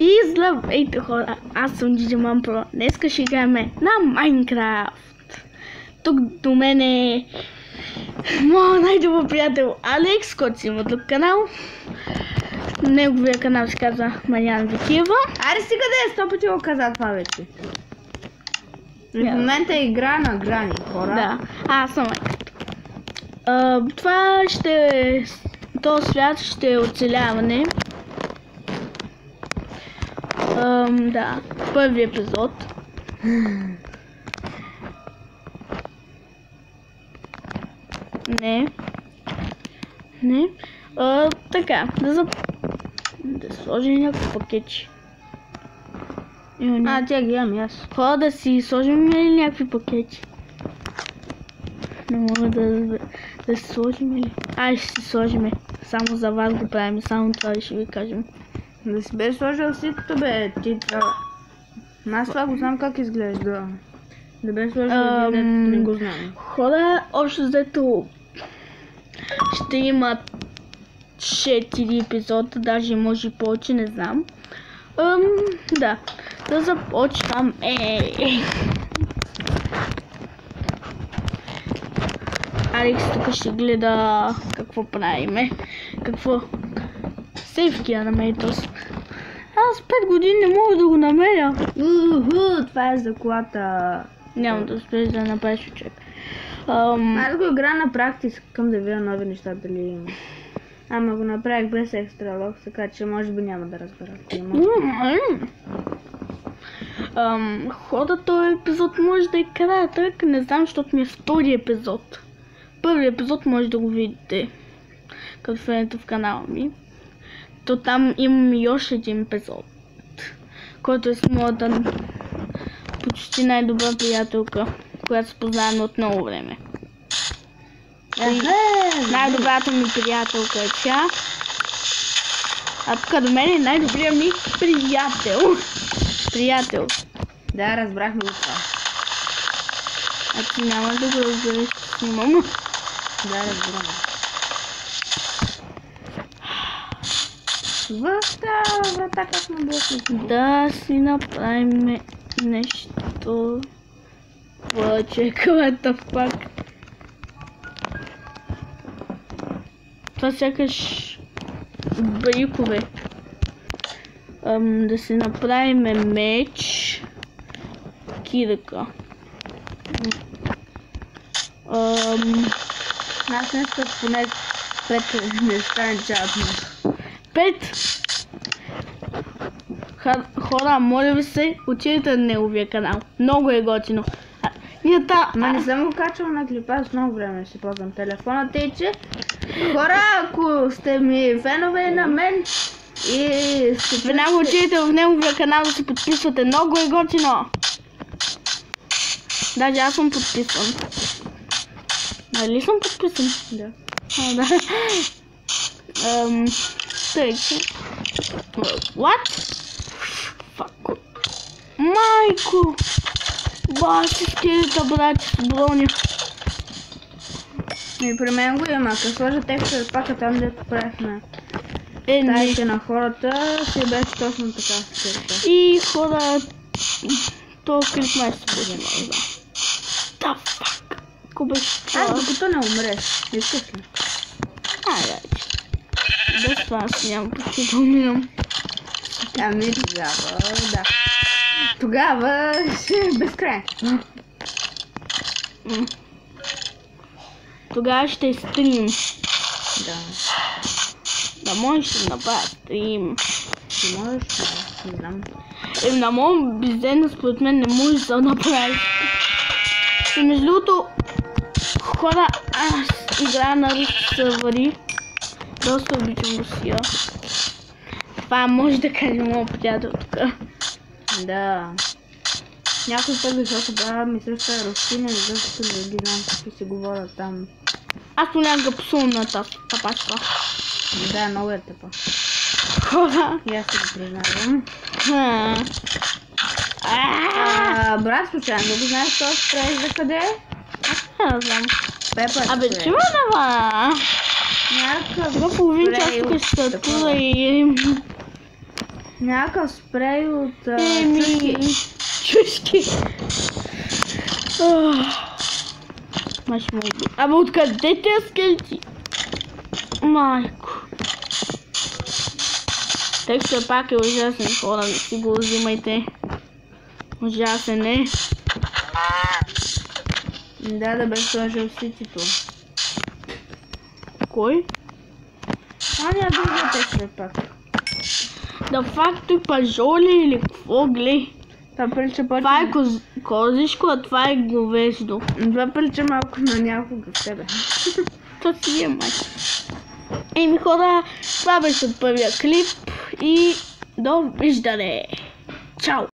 И здравейте хора, аз съм Digimon Pro. Днеска ще играем на Майнкрафт. Тук до мен е моят най-добър приятел Алекс, който си има друг канал. Неговия канал се казва Мариан Викиева. Аре стига да е 100 пъти го каза това вече. В момента е игра на Грани, хора. Да, аз съм Майнкрафт. Това ще... този свят ще е оцеляване. Да, първи епизод. Не. Така, да сложим някакво пакетче. Тя ги имам аз. Хора, да си сложим ли някакви пакети? Не мога да си сложим ли? Ще си сложим. Само за вас го правим, само това ще ви кажем. Да си бе сложил ситото, бе, ти това. Аз това го знам как изглежда. Да бе сложил един, не го знам. Хора, общо взето ще има 4 епизода, даже може и повече, не знам. Да започваме. Алекс тук ще гледа какво правиме. Какво... Сейфки да намери този. Аз 5 години не мога да го намеря. Това е за колата. Няма да успееш да направиш човек. Аз го игра на практика, искам да видя нови неща дали има. Ама го направих без екстра лог, така че може би няма да разбера. Хода този епизод може да е кратък, не знам, защото ми е втори епизод. Първи епизод може да го видите, като влезете в канала ми. То там имам и още един епизод, който е с моята почти най-добра приятелка, която се познаваме от много време. Най-добрата ми приятелка е тя. А тук до мен е най-добрият ми приятел. Да, разбрахме го това. А ти няма да го разбереш, че снимам. Да, разбираме. В тази врата как сме блокнали? Да си направим нещо. Чекалата пак. Това сякаш брикове. Да си направим меч. Кирка. Аз не исках поне 5 неща енчантно. 5! Хора, моля ви се, отидете на неговия канал. Много е готино. Не съм го качвал на клипа, с много време си ползвам телефона, тъй че хора, ако сте ми фенове на мен и веднага отидете в неговия канал да се подписвате. Много е готино. Даже аз съм подписан. Нали съм подписан? Да. Да. Тъй че... What? Fuck. Майко! Баси скелета, брат, с броня. И при мен го има, като сложа текста пака там, дето правихме стаите на хората, си беше точно така скелета. И хора... То клип май се бъде малко. Да, фак. Ко беше това? Докато не умреш, искаш ли? Айде. Без това си нямам почти да умирам. Тогава, да. Тогава ще е безкрай. Тогава ще е стрим. Да. Да можеш да направя стрим. Ти можеш, не знам. На моят бизнес според мен не можеш да направиш. И между другото, хора, аз играя на руски сървъри. Доста обичам Русия. Това може да каже моят приятел тук. Да. Някой път, защото ми също е рускина, защото да ги знам какви се говорят там. Аз понякога псувам на тапачка. Да, много е тъпа. Хора. И аз се го признавам. Брат, случайно да го знаеш този спрей за къде е? Не знам. Пепа. Абе, чува нава. Някакъв Сега половин час тук ще се тура и... Някакъв спрей от чушки. Май ще му убия. Абе откъде тези скелети? Майко. Текстът пак е ужасен, хора, не си го взимайте. Ужасен е. Да бе сложил ситито. Кой? Ня другия текст пак. Да факто и пажоли или какво глей? Това е козишко, а това е говеждо. Това прилича малко на някога в тебе. То си е май. Еми хора, това беше от първия клип и довиждане. Чао!